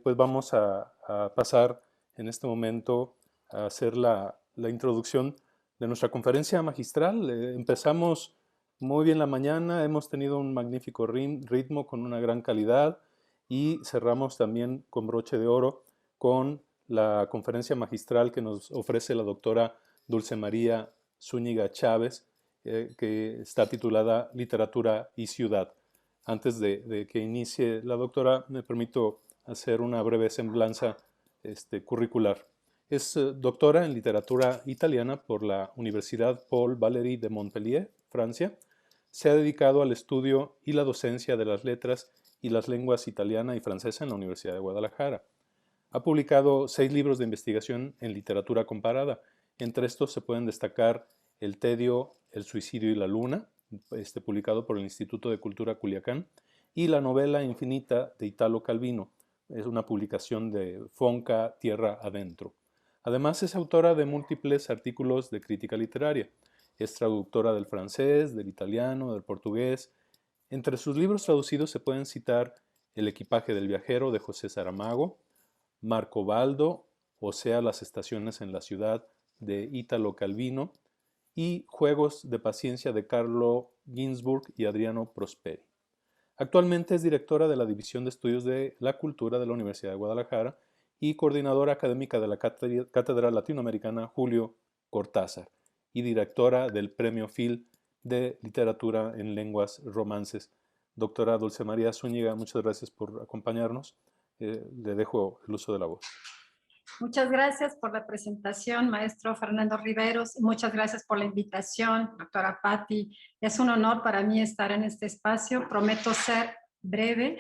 pues vamos a pasar en este momento a hacer la introducción de nuestra conferencia magistral. Empezamos muy bien la mañana, hemos tenido un magnífico ritmo con una gran calidad y cerramos también con broche de oro con la conferencia magistral que nos ofrece la doctora Dulce María Zúñiga Chávez, que está titulada Literatura y Ciudad. Antes de que inicie la doctora, me permito hacer una breve semblanza curricular. Es doctora en literatura italiana por la Universidad Paul Valéry de Montpellier, Francia. Se ha dedicado al estudio y la docencia de las letras y las lenguas italiana y francesa en la Universidad de Guadalajara. Ha publicado 6 libros de investigación en literatura comparada. Entre estos se pueden destacar El tedio, el suicidio y la luna, publicado por el Instituto de Cultura Culiacán, y la novela Infinita de Italo Calvino. Es una publicación de Fonca Tierra Adentro. Además es autora de múltiples artículos de crítica literaria. Es traductora del francés, del italiano, del portugués. Entre sus libros traducidos se pueden citar El equipaje del viajero de José Saramago, Marco Baldo, o sea, Las estaciones en la ciudad de Italo Calvino, y Juegos de paciencia de Carlo Ginzburg y Adriano Prosperi. Actualmente es directora de la División de Estudios de la Cultura de la Universidad de Guadalajara y coordinadora académica de la Cátedra Latinoamericana Julio Cortázar y directora del Premio Phil de Literatura en Lenguas Romances. Doctora Dulce María Zúñiga, muchas gracias por acompañarnos. Le dejo el uso de la voz. Muchas gracias por la presentación, maestro Fernando Riveros. Muchas gracias por la invitación, doctora Patti. Es un honor para mí estar en este espacio. Prometo ser breve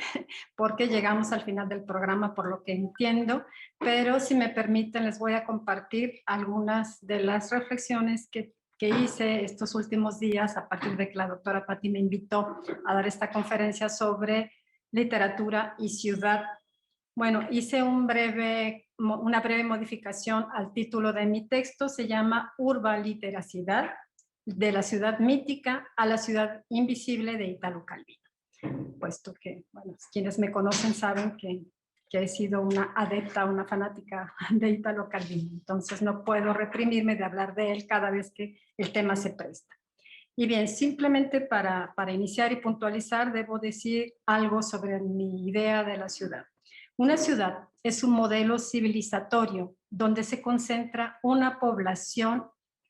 porque llegamos al final del programa por lo que entiendo, pero si me permiten les voy a compartir algunas de las reflexiones que hice estos últimos días a partir de que la doctora Patti me invitó a dar esta conferencia sobre literatura y ciudad. Bueno, hice una breve modificación al título de mi texto, se llama Urbaliteracidad, de la ciudad mítica a la ciudad invisible de Italo Calvino. Puesto que, bueno, quienes me conocen saben que he sido una adepta, una fanática de Italo Calvino, entonces no puedo reprimirme de hablar de él cada vez que el tema se presta. Y bien, simplemente para iniciar y puntualizar, debo decir algo sobre mi idea de la ciudad. Una ciudad es un modelo civilizatorio donde se concentra una población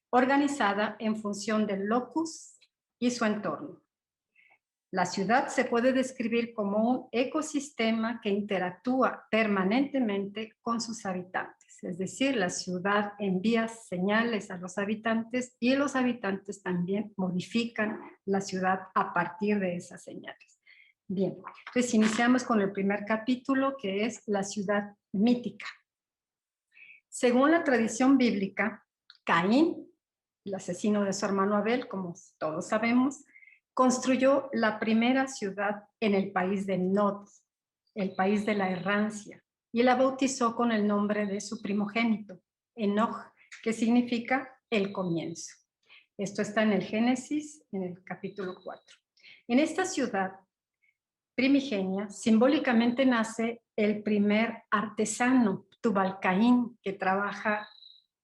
organizada en función del locus y su entorno. La ciudad se puede describir como un ecosistema que interactúa permanentemente con sus habitantes. Es decir, la ciudad envía señales a los habitantes y los habitantes también modifican la ciudad a partir de esas señales. Bien, entonces iniciamos con el primer capítulo, que es la ciudad mítica. Según la tradición bíblica, Caín, el asesino de su hermano Abel, como todos sabemos, construyó la primera ciudad en el país de Nod, el país de la errancia, y la bautizó con el nombre de su primogénito, Enoch, que significa el comienzo. Esto está en el Génesis, en el capítulo 4. En esta ciudad primigenia, simbólicamente nace el primer artesano, Tubal-Caín, que trabaja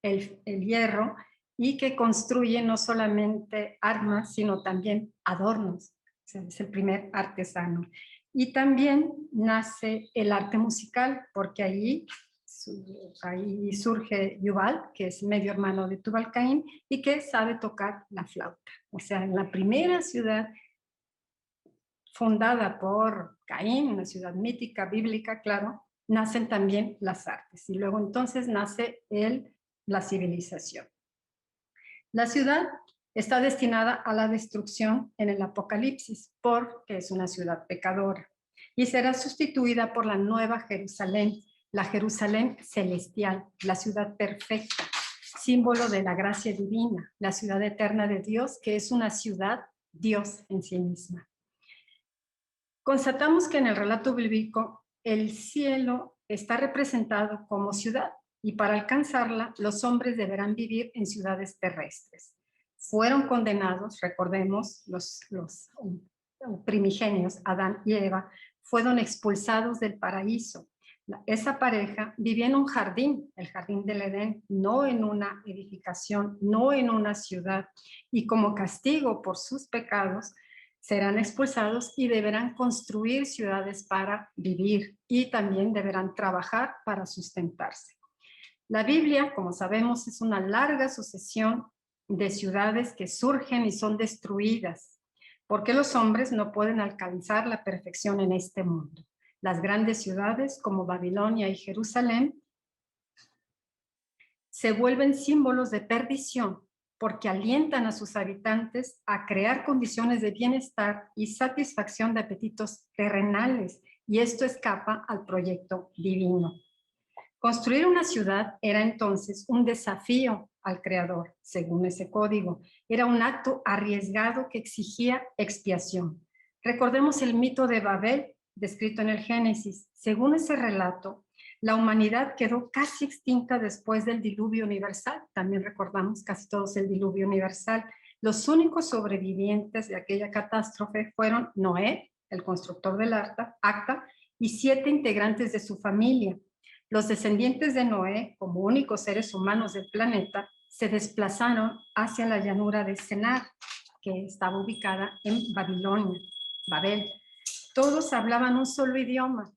el hierro y que construye no solamente armas, sino también adornos. O sea, es el primer artesano. Y también nace el arte musical, porque ahí surge Yuval, que es medio hermano de Tubal-Caín y que sabe tocar la flauta. O sea, en la primera ciudad fundada por Caín, una ciudad mítica, bíblica, claro, nacen también las artes. Y luego entonces nace la civilización. La ciudad está destinada a la destrucción en el Apocalipsis, porque es una ciudad pecadora, y será sustituida por la Nueva Jerusalén, la Jerusalén celestial, la ciudad perfecta, símbolo de la gracia divina, la ciudad eterna de Dios, que es una ciudad Dios en sí misma. Constatamos que en el relato bíblico el cielo está representado como ciudad y para alcanzarla los hombres deberán vivir en ciudades terrestres. Fueron condenados, recordemos, los primigenios, Adán y Eva, fueron expulsados del paraíso, Esa pareja vivía en un jardín, el jardín del Edén, no en una edificación, no en una ciudad. Y como castigo por sus pecados, serán expulsados y deberán construir ciudades para vivir y también deberán trabajar para sustentarse. La Biblia, como sabemos, es una larga sucesión de ciudades que surgen y son destruidas, porque los hombres no pueden alcanzar la perfección en este mundo. Las grandes ciudades como Babilonia y Jerusalén se vuelven símbolos de perdición porque alientan a sus habitantes a crear condiciones de bienestar y satisfacción de apetitos terrenales, y esto escapa al proyecto divino. Construir una ciudad era entonces un desafío al creador, según ese código. Era un acto arriesgado que exigía expiación. Recordemos el mito de Babel, descrito en el Génesis. Según ese relato, la humanidad quedó casi extinta después del diluvio universal. También recordamos casi todos el diluvio universal. Los únicos sobrevivientes de aquella catástrofe fueron Noé, el constructor del arca, y 7 integrantes de su familia. Los descendientes de Noé, como únicos seres humanos del planeta, se desplazaron hacia la llanura de Senar, que estaba ubicada en Babilonia, Babel. Todos hablaban un solo idioma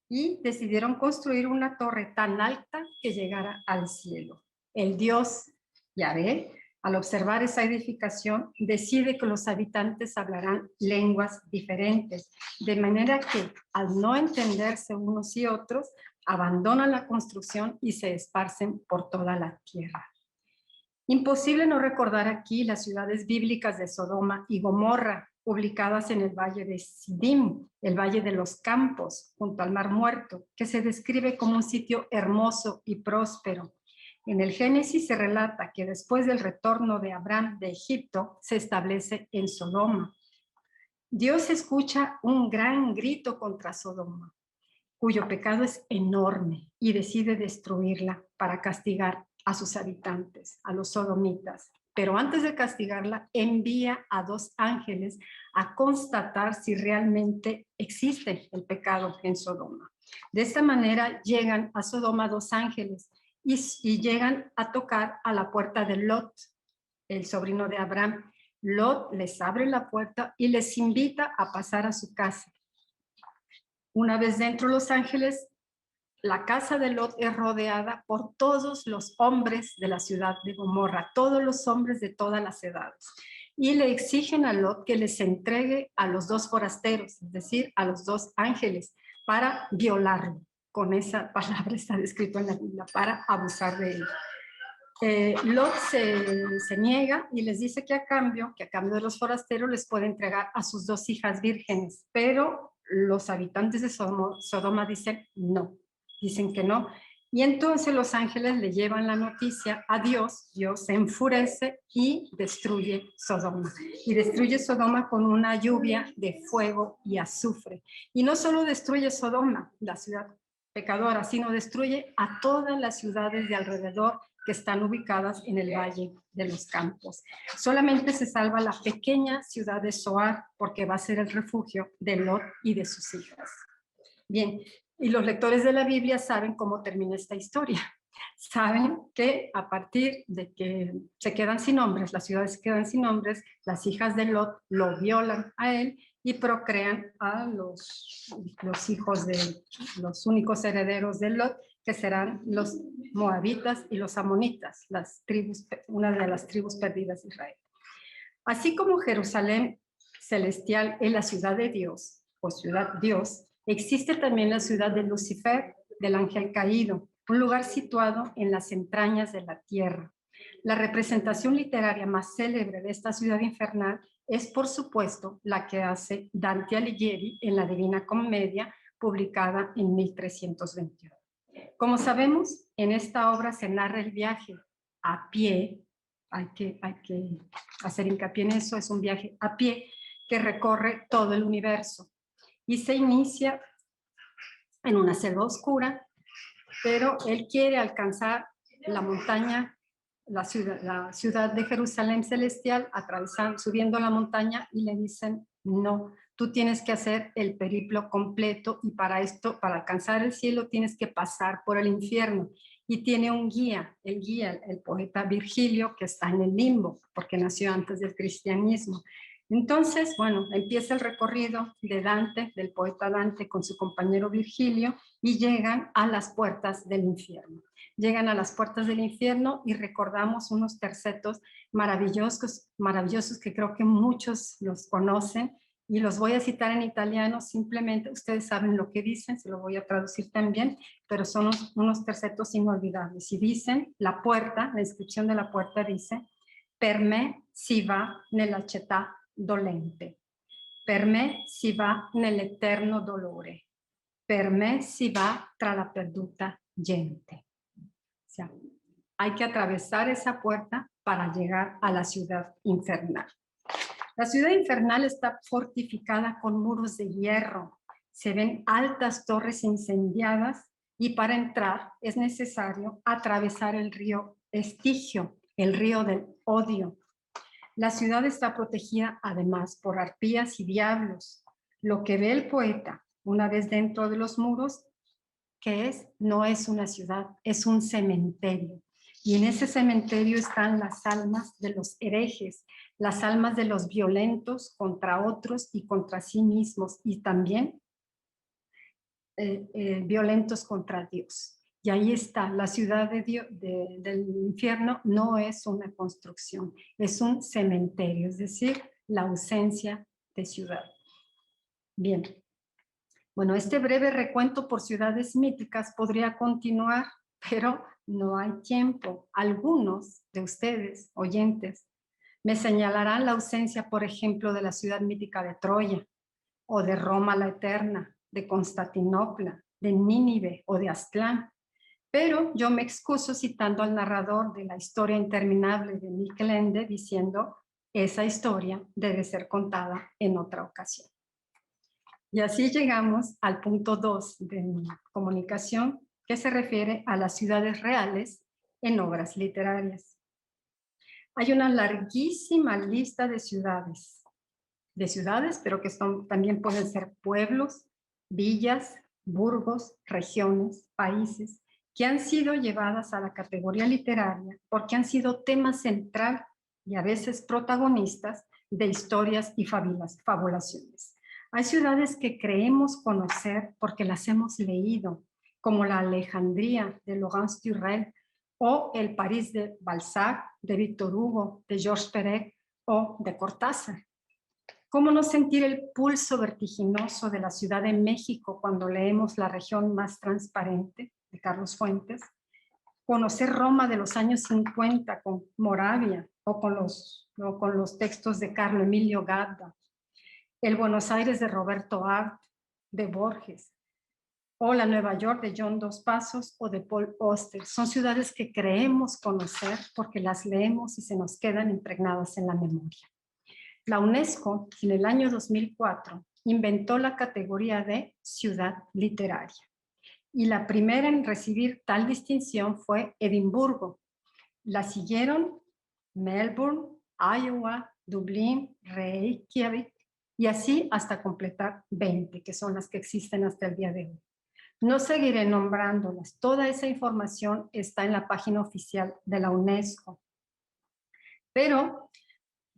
y decidieron construir una torre tan alta que llegara al cielo. El dios Yahvé, al observar esa edificación, decide que los habitantes hablarán lenguas diferentes, de manera que, al no entenderse unos y otros, abandonan la construcción y se esparcen por toda la tierra. Imposible no recordar aquí las ciudades bíblicas de Sodoma y Gomorra, ubicadas en el valle de Sidim, el valle de los campos, junto al Mar Muerto, que se describe como un sitio hermoso y próspero. En el Génesis se relata que después del retorno de Abraham de Egipto, se establece en Sodoma. Dios escucha un gran grito contra Sodoma, cuyo pecado es enorme, y decide destruirla para castigar a sus habitantes, a los sodomitas. Pero antes de castigarla, envía a 2 ángeles a constatar si realmente existe el pecado en Sodoma. De esta manera llegan a Sodoma 2 ángeles y llegan a tocar a la puerta de Lot, el sobrino de Abraham. Lot les abre la puerta y les invita a pasar a su casa. Una vez dentro los ángeles, la casa de Lot es rodeada por todos los hombres de la ciudad de Gomorra, todos los hombres de todas las edades. Y le exigen a Lot que les entregue a los 2 forasteros, es decir, a los 2 ángeles, para violarlo. Con esa palabra está descrito en la Biblia, para abusar de él. Lot se niega y les dice que a cambio de los forasteros les puede entregar a sus 2 hijas vírgenes, pero los habitantes de Sodoma dicen que no. Y entonces los ángeles le llevan la noticia a Dios. Dios se enfurece y destruye Sodoma. Y destruye Sodoma con una lluvia de fuego y azufre. Y no solo destruye Sodoma, la ciudad pecadora, sino destruye a todas las ciudades de alrededor que están ubicadas en el Valle de los Campos. Solamente se salva la pequeña ciudad de Zoar, porque va a ser el refugio de Lot y de sus hijas. Bien, y los lectores de la Biblia saben cómo termina esta historia. Saben que a partir de que se quedan sin hombres, las ciudades se quedan sin hombres, las hijas de Lot lo violan a él y procrean a los hijos de los únicos herederos de Lot, que serán los moabitas y los amonitas, una de las tribus perdidas de Israel. Así como Jerusalén celestial es la ciudad de Dios, o ciudad Dios, existe también la ciudad de Lucifer, del ángel caído, un lugar situado en las entrañas de la tierra. La representación literaria más célebre de esta ciudad infernal es, por supuesto, la que hace Dante Alighieri en la Divina Comedia, publicada en 1321. Como sabemos, en esta obra se narra el viaje a pie, hay que hacer hincapié en eso, es un viaje a pie que recorre todo el universo y se inicia en una selva oscura, pero él quiere alcanzar la montaña, la ciudad de Jerusalén celestial, subiendo la montaña, y le dicen, no, tú tienes que hacer el periplo completo y para esto, para alcanzar el cielo, tienes que pasar por el infierno. Y tiene un guía, el poeta Virgilio, que está en el limbo, porque nació antes del cristianismo. Entonces, bueno, empieza el recorrido de Dante, del poeta Dante, con su compañero Virgilio, y llegan a las puertas del infierno. Llegan a las puertas del infierno y recordamos unos tercetos maravillosos, maravillosos que creo que muchos los conocen, y los voy a citar en italiano, simplemente ustedes saben lo que dicen, se lo voy a traducir también, pero son unos tercetos inolvidables. Y dicen, la puerta, la inscripción de la puerta dice, per me si va nella città dolente, per me si va nell'eterno dolore, per me si va tra la perduta gente. O sea, hay que atravesar esa puerta para llegar a la ciudad infernal. La ciudad infernal está fortificada con muros de hierro. Se ven altas torres incendiadas y para entrar es necesario atravesar el río Estigio, el río del odio. La ciudad está protegida además por arpías y diablos. Lo que ve el poeta una vez dentro de los muros, que es, no es una ciudad, es un cementerio. Y en ese cementerio están las almas de los herejes, las almas de los violentos contra otros y contra sí mismos, y también violentos contra Dios. Y ahí está, la ciudad del infierno no es una construcción, es un cementerio, es decir, la ausencia de ciudad. Bien, bueno, este breve recuento por ciudades míticas podría continuar, pero no hay tiempo. Algunos de ustedes, oyentes, me señalarán la ausencia, por ejemplo, de la ciudad mítica de Troya, o de Roma la Eterna, de Constantinopla, de Nínive o de Aztlán. Pero yo me excuso citando al narrador de la historia interminable de Miquel Ende diciendo, esa historia debe ser contada en otra ocasión. Y así llegamos al punto 2 de mi comunicación, que se refiere a las ciudades reales en obras literarias. Hay una larguísima lista de ciudades, pero que también pueden ser pueblos, villas, burgos, regiones, países, que han sido llevadas a la categoría literaria porque han sido tema central y a veces protagonistas de historias y fabulaciones. Hay ciudades que creemos conocer porque las hemos leído, como la Alejandría de Laurence Durrell, o el París de Balzac, de Victor Hugo, de Georges Perec o de Cortázar. ¿Cómo no sentir el pulso vertiginoso de la Ciudad de México cuando leemos La región más transparente de Carlos Fuentes? Conocer Roma de los años 50 con Moravia o con los textos de Carlo Emilio Gadda. El Buenos Aires de Roberto Art, de Borges. O la Nueva York de John Dos Passos o de Paul Auster. Son ciudades que creemos conocer porque las leemos y se nos quedan impregnadas en la memoria. La UNESCO, en el año 2004, inventó la categoría de ciudad literaria. Y la primera en recibir tal distinción fue Edimburgo. La siguieron Melbourne, Iowa, Dublín, Reykjavik, y así hasta completar 20, que son las que existen hasta el día de hoy. No seguiré nombrándolas. Toda esa información está en la página oficial de la UNESCO. Pero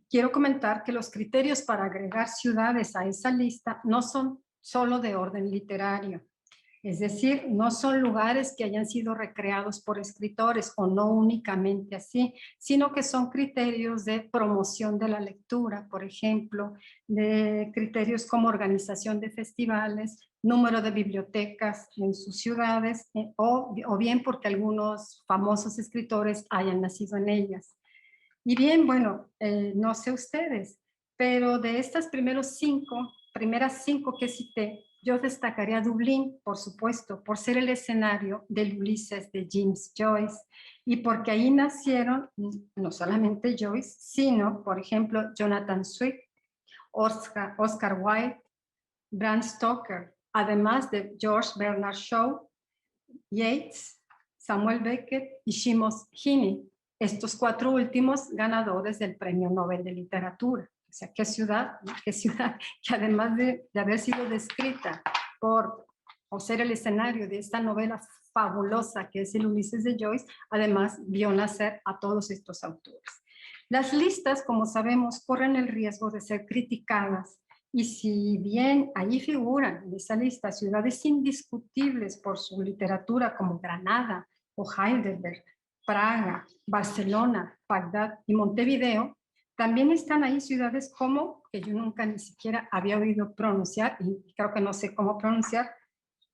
quiero comentar que los criterios para agregar ciudades a esa lista no son solo de orden literario. Es decir, no son lugares que hayan sido recreados por escritores o no únicamente así, sino que son criterios de promoción de la lectura, por ejemplo, de criterios como organización de festivales, número de bibliotecas en sus ciudades o bien porque algunos famosos escritores hayan nacido en ellas. Y bien, bueno, no sé ustedes, pero de estas primeras cinco que cité, yo destacaría Dublín, por supuesto, por ser el escenario del Ulises de James Joyce y porque ahí nacieron no solamente Joyce, sino, por ejemplo, Jonathan Swift, Oscar Wilde, Bram Stoker, además de George Bernard Shaw, Yeats, Samuel Beckett y Seamus Heaney, estos 4 últimos ganadores del Premio Nobel de Literatura. O sea, qué ciudad, qué ciudad que además de haber sido descrita o ser el escenario de esta novela fabulosa que es el Ulises de Joyce, además vio nacer a todos estos autores. Las listas, como sabemos, corren el riesgo de ser criticadas y si bien ahí figuran en esa lista ciudades indiscutibles por su literatura como Granada o Heidelberg, Praga, Barcelona, Bagdad y Montevideo, también están ahí ciudades como, que yo nunca ni siquiera había oído pronunciar y creo que no sé cómo pronunciar,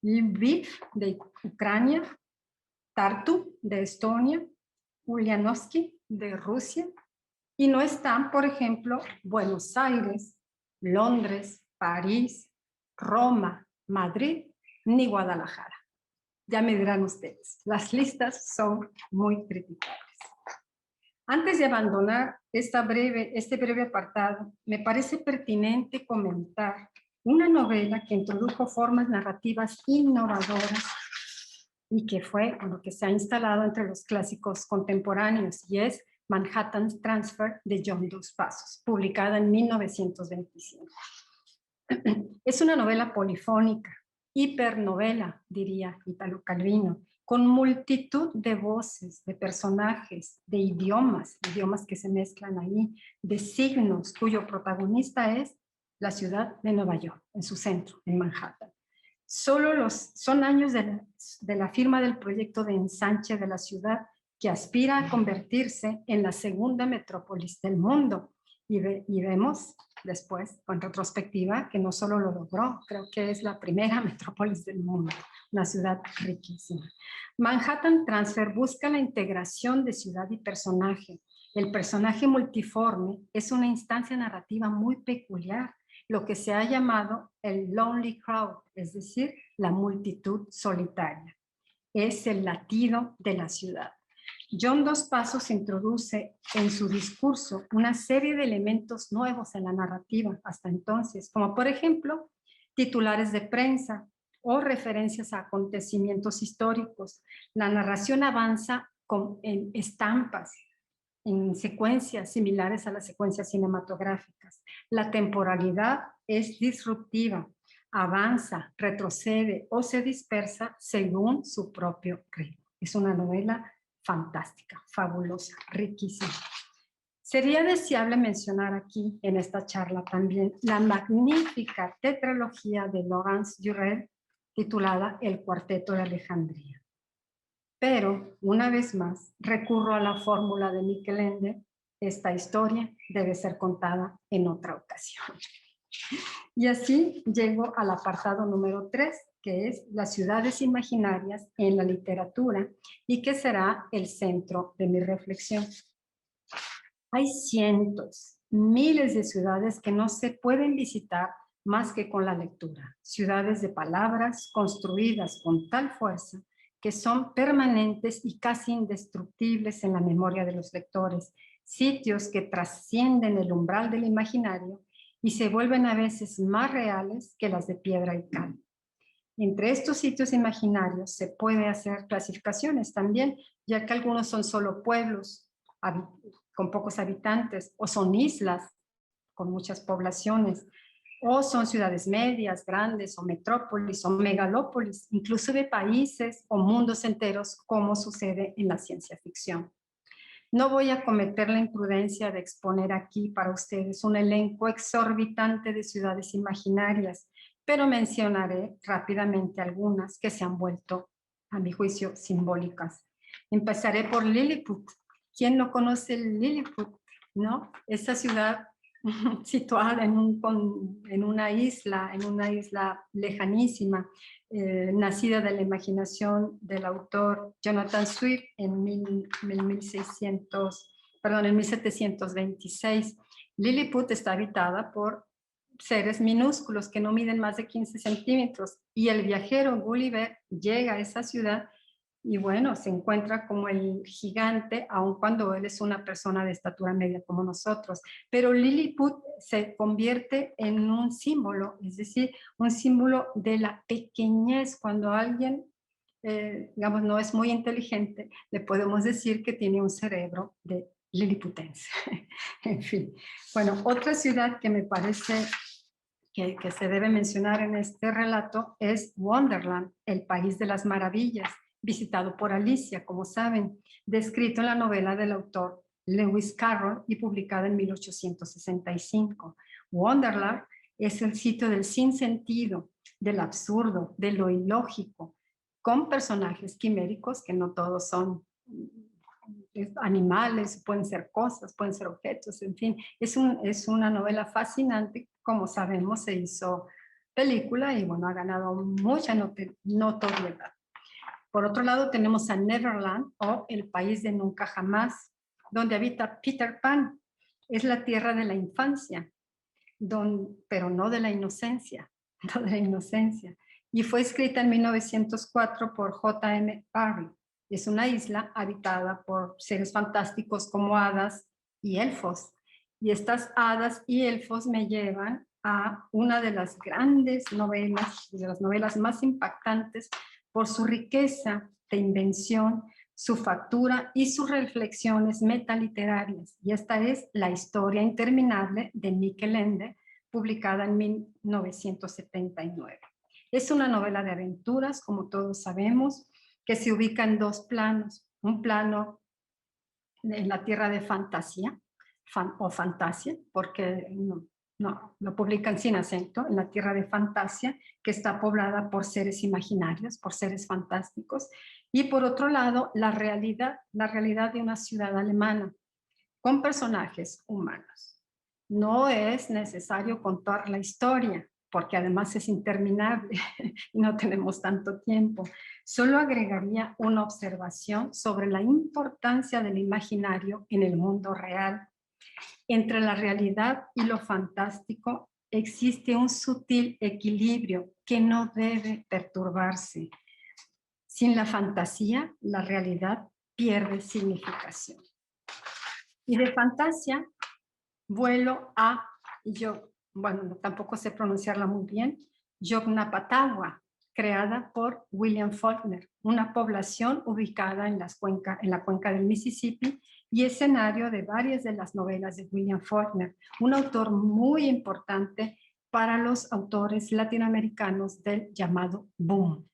Lviv de Ucrania, Tartu de Estonia, Ulyanovsky de Rusia, y no están, por ejemplo, Buenos Aires, Londres, París, Roma, Madrid, ni Guadalajara. Ya me dirán ustedes, las listas son muy criticables. Antes de abandonar este breve apartado, me parece pertinente comentar una novela que introdujo formas narrativas innovadoras y que fue lo que se ha instalado entre los clásicos contemporáneos, y es Manhattan Transfer de John Dos Passos, publicada en 1925. Es una novela polifónica, hipernovela, diría Italo Calvino, con multitud de voces, de personajes, de idiomas que se mezclan ahí, de signos, cuyo protagonista es la ciudad de Nueva York, en su centro, en Manhattan. Son años de la firma del proyecto de ensanche de la ciudad que aspira a convertirse en la segunda metrópolis del mundo. Y vemos después, con retrospectiva, que no solo lo logró, creo que es la primera metrópolis del mundo, una ciudad riquísima. Manhattan Transfer busca la integración de ciudad y personaje. El personaje multiforme es una instancia narrativa muy peculiar, lo que se ha llamado el lonely crowd, es decir, la multitud solitaria. Es el latido de la ciudad. John Dos Passos introduce en su discurso una serie de elementos nuevos en la narrativa hasta entonces, como por ejemplo titulares de prensa o referencias a acontecimientos históricos. La narración avanza en estampas, en secuencias similares a las secuencias cinematográficas. La temporalidad es disruptiva, avanza, retrocede o se dispersa según su propio ritmo. Es una novela fantástica, fabulosa, riquísima. Sería deseable mencionar aquí en esta charla también la magnífica tetralogía de Laurence Durrell titulada El Cuarteto de Alejandría. Pero, una vez más, recurro a la fórmula de Miquel Ende: esta historia debe ser contada en otra ocasión. Y así llego al apartado número 3, que es las ciudades imaginarias en la literatura y que será el centro de mi reflexión. Hay cientos, miles de ciudades que no se pueden visitar más que con la lectura. Ciudades de palabras construidas con tal fuerza que son permanentes y casi indestructibles en la memoria de los lectores. Sitios que trascienden el umbral del imaginario y se vuelven a veces más reales que las de piedra y cal. Entre estos sitios imaginarios se puede hacer clasificaciones también, ya que algunos son solo pueblos con pocos habitantes, o son islas con muchas poblaciones, o son ciudades medias, grandes, o metrópolis, o megalópolis, incluso de países o mundos enteros, como sucede en la ciencia ficción. No voy a cometer la imprudencia de exponer aquí para ustedes un elenco exorbitante de ciudades imaginarias, pero mencionaré rápidamente algunas que se han vuelto, a mi juicio, simbólicas. Empezaré por Lilliput. ¿Quién no conoce Lilliput? ¿No? Esta ciudad situada en una isla lejanísima, nacida de la imaginación del autor Jonathan Swift en 1726. Lilliput está habitada por seres minúsculos que no miden más de 15 centímetros y el viajero Gulliver llega a esa ciudad y bueno, se encuentra como el gigante, aun cuando él es una persona de estatura media como nosotros. Pero Lilliput se convierte en un símbolo, es decir, un símbolo de la pequeñez. Cuando alguien, digamos, no es muy inteligente, le podemos decir que tiene un cerebro de liliputense. En fin. Bueno, otra ciudad que me parece que se debe mencionar en este relato es Wonderland, el país de las maravillas, visitado por Alicia, como saben, descrito en la novela del autor Lewis Carroll y publicada en 1865. Wonderland es el sitio del sinsentido, del absurdo, de lo ilógico, con personajes quiméricos que no todos son animales, pueden ser cosas, pueden ser objetos, en fin. Es una novela fascinante, como sabemos, se hizo película y bueno, ha ganado mucha notoriedad. Por otro lado, tenemos a Neverland o el país de nunca jamás, donde habita Peter Pan. Es la tierra de la infancia, pero no de la inocencia, no de la inocencia. Y fue escrita en 1904 por J.M. Barrie. Es una isla habitada por seres fantásticos como hadas y elfos. Y estas hadas y elfos me llevan a una de las grandes novelas, de las novelas más impactantes por su riqueza de invención, su factura y sus reflexiones metaliterarias. Y esta es La historia interminable de Miquel Ende, publicada en 1979. Es una novela de aventuras, como todos sabemos, que se ubica en dos planos. Un plano en la tierra de fantasía, o fantasia, porque no, lo publican sin acento, en la tierra de fantasía, que está poblada por seres imaginarios, por seres fantásticos, y por otro lado, la realidad de una ciudad alemana, con personajes humanos. No es necesario contar la historia, porque además es interminable y no tenemos tanto tiempo. Solo agregaría una observación sobre la importancia del imaginario en el mundo real. Entre la realidad y lo fantástico existe un sutil equilibrio que no debe perturbarse. Sin la fantasía, la realidad pierde significación. Y de fantasía vuelo a, bueno, tampoco sé pronunciarla muy bien, Yoknapatawá, creada por William Faulkner, una población ubicada en la cuenca del Mississippi y escenario de varias de las novelas de William Faulkner, un autor muy importante para los autores latinoamericanos del llamado boom.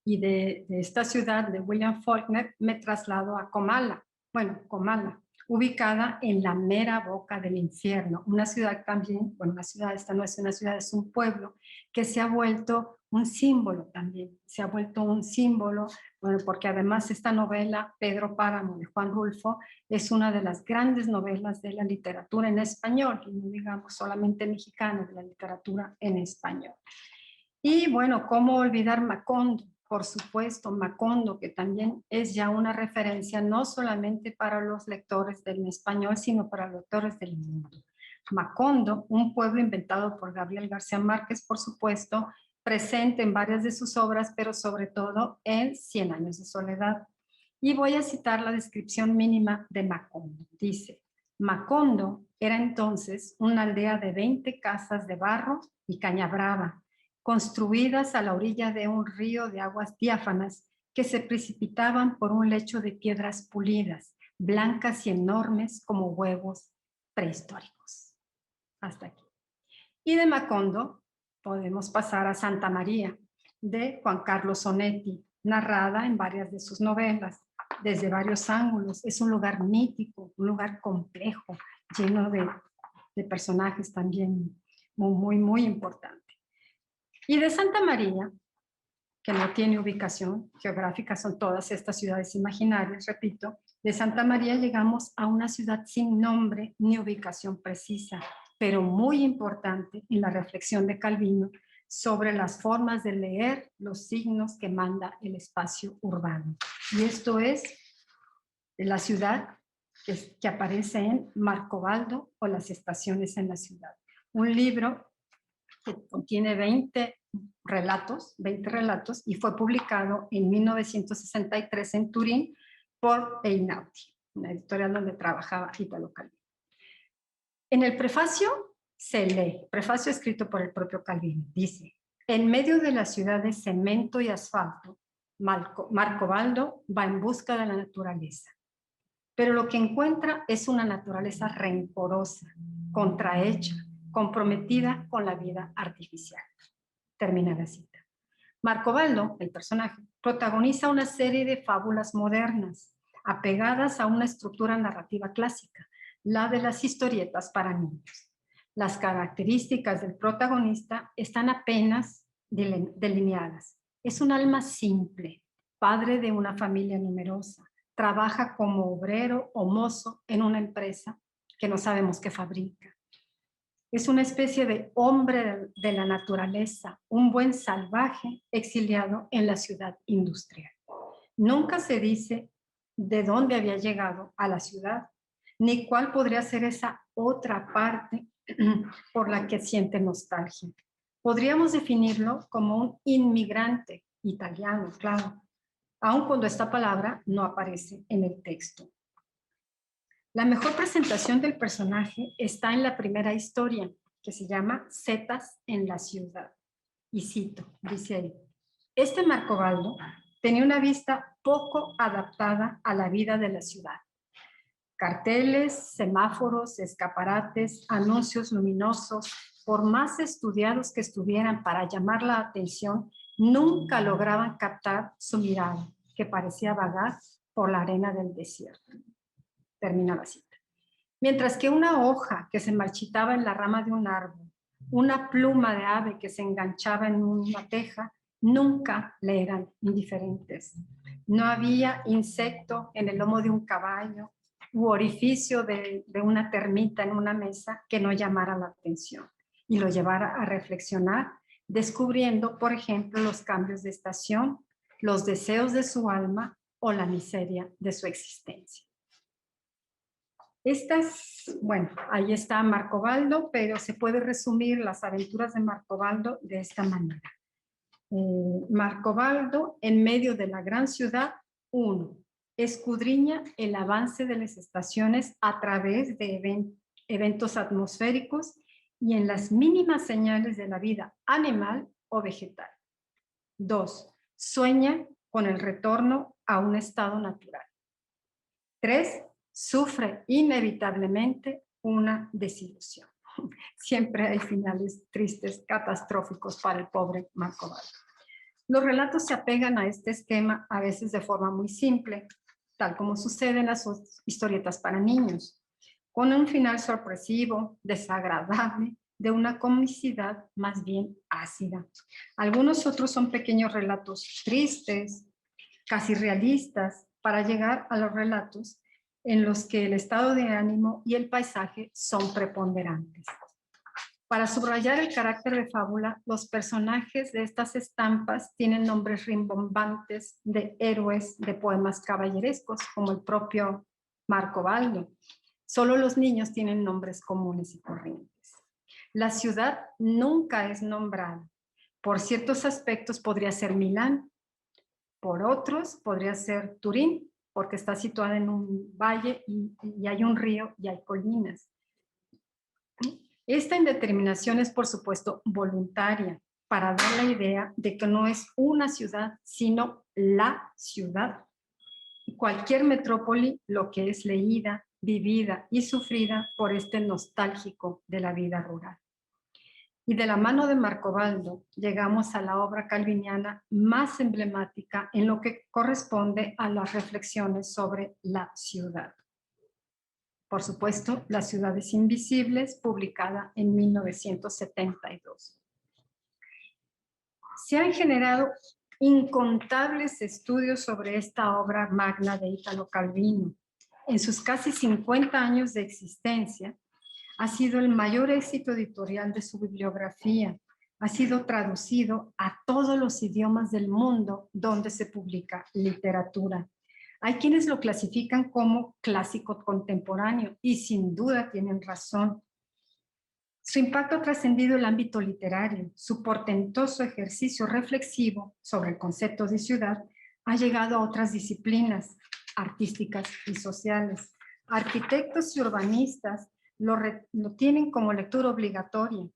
Y de esta ciudad de William Faulkner me traslado a Comala, ubicada en la mera boca del infierno. Una ciudad también, bueno, una ciudad, esta no es una ciudad, es un pueblo que se ha vuelto un símbolo también, se ha vuelto un símbolo, bueno, porque además esta novela, Pedro Páramo, de Juan Rulfo, es una de las grandes novelas de la literatura en español, y no digamos solamente mexicana, de la literatura en español. Y bueno, ¿cómo olvidar Macondo? Por supuesto, Macondo, que también es ya una referencia no solamente para los lectores del español, sino para los lectores del mundo. Macondo, un pueblo inventado por Gabriel García Márquez, por supuesto, presente en varias de sus obras, pero sobre todo en 100 años de soledad. Y voy a citar la descripción mínima de Macondo. Dice, Macondo era entonces una aldea de 20 casas de barro y caña brava, construidas a la orilla de un río de aguas diáfanas que se precipitaban por un lecho de piedras pulidas, blancas y enormes como huevos prehistóricos. Hasta aquí. Y de Macondo podemos pasar a Santa María, de Juan Carlos Onetti, narrada en varias de sus novelas, desde varios ángulos. Es un lugar mítico, un lugar complejo, lleno de personajes también muy importantes. Y de Santa María, que no tiene ubicación geográfica, son todas estas ciudades imaginarias, repito, de Santa María llegamos a una ciudad sin nombre ni ubicación precisa, pero muy importante en la reflexión de Calvino sobre las formas de leer los signos que manda el espacio urbano. Y esto es la ciudad que aparece en Marcobaldo o Las estaciones en la ciudad. Un libro que contiene 20 relatos y fue publicado en 1963 en Turín por Einaudi, una editorial donde trabajaba Italo Calvino. En el prefacio se lee, prefacio escrito por el propio Calvino, dice, en medio de la ciudad de cemento y asfalto, Marcobaldo va en busca de la naturaleza. pero lo que encuentra es una naturaleza rencorosa, contrahecha, comprometida con la vida artificial. Termina la cita. Marcobaldo, el personaje, protagoniza una serie de fábulas modernas, apegadas a una estructura narrativa clásica, la de las historietas para niños. Las características del protagonista están apenas delineadas. Es un alma simple, padre de una familia numerosa, trabaja como obrero o mozo en una empresa que no sabemos qué fabrica. Es una especie de hombre de la naturaleza, un buen salvaje exiliado en la ciudad industrial. Nunca se dice de dónde había llegado a la ciudad, ni cuál podría ser esa otra parte por la que siente nostalgia. Podríamos definirlo como un inmigrante italiano, claro, aun cuando esta palabra no aparece en el texto. La mejor presentación del personaje está en la primera historia, que se llama Zetas en la ciudad. Y cito, dice ahí, este Marcobaldo tenía una vista poco adaptada a la vida de la ciudad. Carteles, semáforos, escaparates, anuncios luminosos, por más estudiados que estuvieran para llamar la atención, nunca lograban captar su mirada, que parecía vagar por la arena del desierto. Termina la cita. Mientras que una hoja que se marchitaba en la rama de un árbol, una pluma de ave que se enganchaba en una teja, nunca le eran indiferentes. No había insecto en el lomo de un caballo u orificio de una termita en una mesa que no llamara la atención y lo llevara a reflexionar, descubriendo, por ejemplo, los cambios de estación, los deseos de su alma o la miseria de su existencia. Bueno, ahí está Marcobaldo, pero se puede resumir las aventuras de Marcobaldo de esta manera. Marcobaldo, en medio de la gran ciudad, 1. Escudriña el avance de las estaciones a través de eventos atmosféricos y en las mínimas señales de la vida animal o vegetal. 2. Sueña con el retorno a un estado natural. 3. Sufre inevitablemente una desilusión. Siempre hay finales tristes, catastróficos para el pobre Marcobaldo. Los relatos se apegan a este esquema a veces de forma muy simple, tal como sucede en las historietas para niños, con un final sorpresivo, desagradable, de una comicidad más bien ácida. Algunos otros son pequeños relatos tristes, casi realistas, para llegar a los relatos en los que el estado de ánimo y el paisaje son preponderantes. Para subrayar el carácter de fábula, los personajes de estas estampas tienen nombres rimbombantes de héroes de poemas caballerescos, como el propio Marcobaldo. Solo los niños tienen nombres comunes y corrientes. La ciudad nunca es nombrada. Por ciertos aspectos podría ser Milán, por otros podría ser Turín, porque está situada en un valle y hay un río y hay colinas. Esta indeterminación es, por supuesto, voluntaria, para dar la idea de que no es una ciudad, sino la ciudad. Cualquier metrópoli, lo que es leída, vivida y sufrida por este nostálgico de la vida rural. Y de la mano de Marcobaldo llegamos a la obra calviniana más emblemática en lo que corresponde a las reflexiones sobre la ciudad. Por supuesto, Las ciudades invisibles, publicada en 1972. Se han generado incontables estudios sobre esta obra magna de Italo Calvino. En sus casi 50 años de existencia, ha sido el mayor éxito editorial de su bibliografía. Ha sido traducido a todos los idiomas del mundo donde se publica literatura. Hay quienes lo clasifican como clásico contemporáneo y sin duda tienen razón. Su impacto ha trascendido el ámbito literario. Su portentoso ejercicio reflexivo sobre el concepto de ciudad ha llegado a otras disciplinas artísticas y sociales. Arquitectos y urbanistas lo tienen como lectura obligatoria.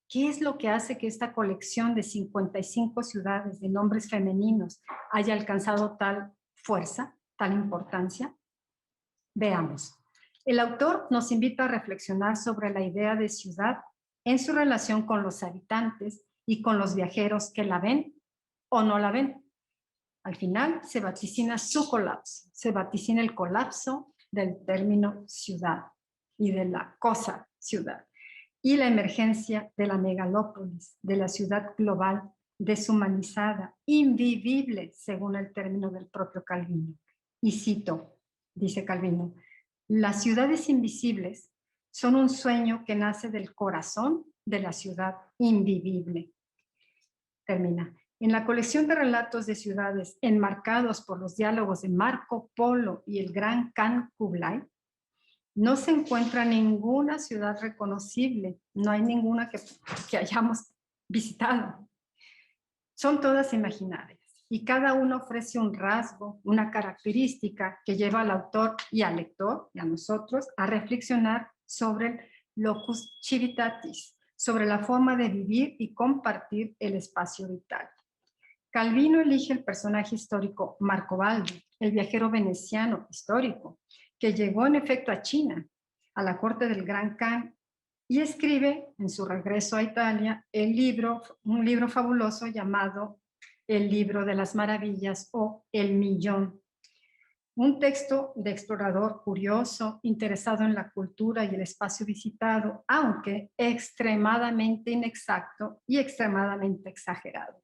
¿Qué es lo que hace que esta colección de 55 ciudades de nombres femeninos haya alcanzado tal fuerza, tal importancia? Veamos. El autor nos invita a reflexionar sobre la idea de ciudad en su relación con los habitantes y con los viajeros que la ven o no la ven. Al final se vaticina su colapso, se vaticina el colapso del término ciudad y de la cosa ciudad, y la emergencia de la megalópolis, de la ciudad global, deshumanizada, invivible, según el término del propio Calvino. Y cito, dice Calvino, las ciudades invisibles son un sueño que nace del corazón de la ciudad invivible. Termina. En la colección de relatos de ciudades enmarcados por los diálogos de Marco Polo y el gran Khan Kublai, no se encuentra ninguna ciudad reconocible, no hay ninguna que hayamos visitado. Son todas imaginarias y cada uno ofrece un rasgo, una característica que lleva al autor y al lector y a nosotros a reflexionar sobre el locus civitatis, sobre la forma de vivir y compartir el espacio vital. Calvino elige el personaje histórico Marco Balbo, el viajero veneciano histórico, que llegó en efecto a China, a la corte del Gran Khan, y escribe en su regreso a Italia un libro fabuloso llamado El Libro de las Maravillas o El Millón. Un texto de explorador curioso, interesado en la cultura y el espacio visitado, aunque extremadamente inexacto y extremadamente exagerado.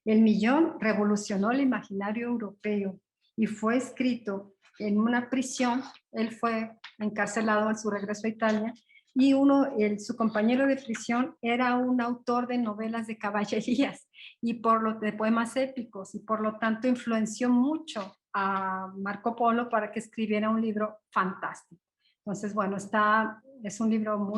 El Millón revolucionó el imaginario europeo y fue escrito en una prisión. Él fue encarcelado en su regreso a Italia y su compañero de prisión era un autor de novelas de caballerías y de poemas épicos, y por lo tanto influenció mucho a Marco Polo para que escribiera un libro fantástico. Entonces, bueno, es un libro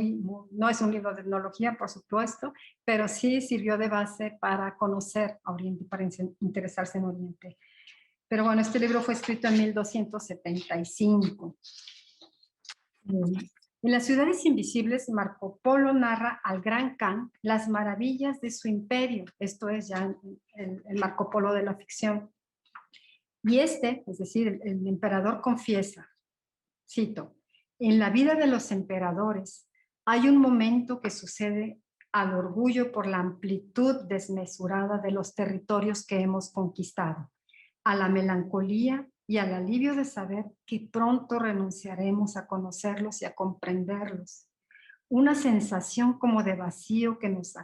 no es un libro de etnología, por supuesto, pero sí sirvió de base para conocer a Oriente, para interesarse en Oriente. Pero bueno, este libro fue escrito en 1275. En las ciudades invisibles, Marco Polo narra al Gran Khan las maravillas de su imperio. Esto es ya el Marco Polo de la ficción. Y es decir, el emperador confiesa, cito, en la vida de los emperadores hay un momento que sucede al orgullo por la amplitud desmesurada de los territorios que hemos conquistado, a la melancolía y al alivio de saber que pronto renunciaremos a conocerlos y a comprenderlos. Una sensación como de vacío que nos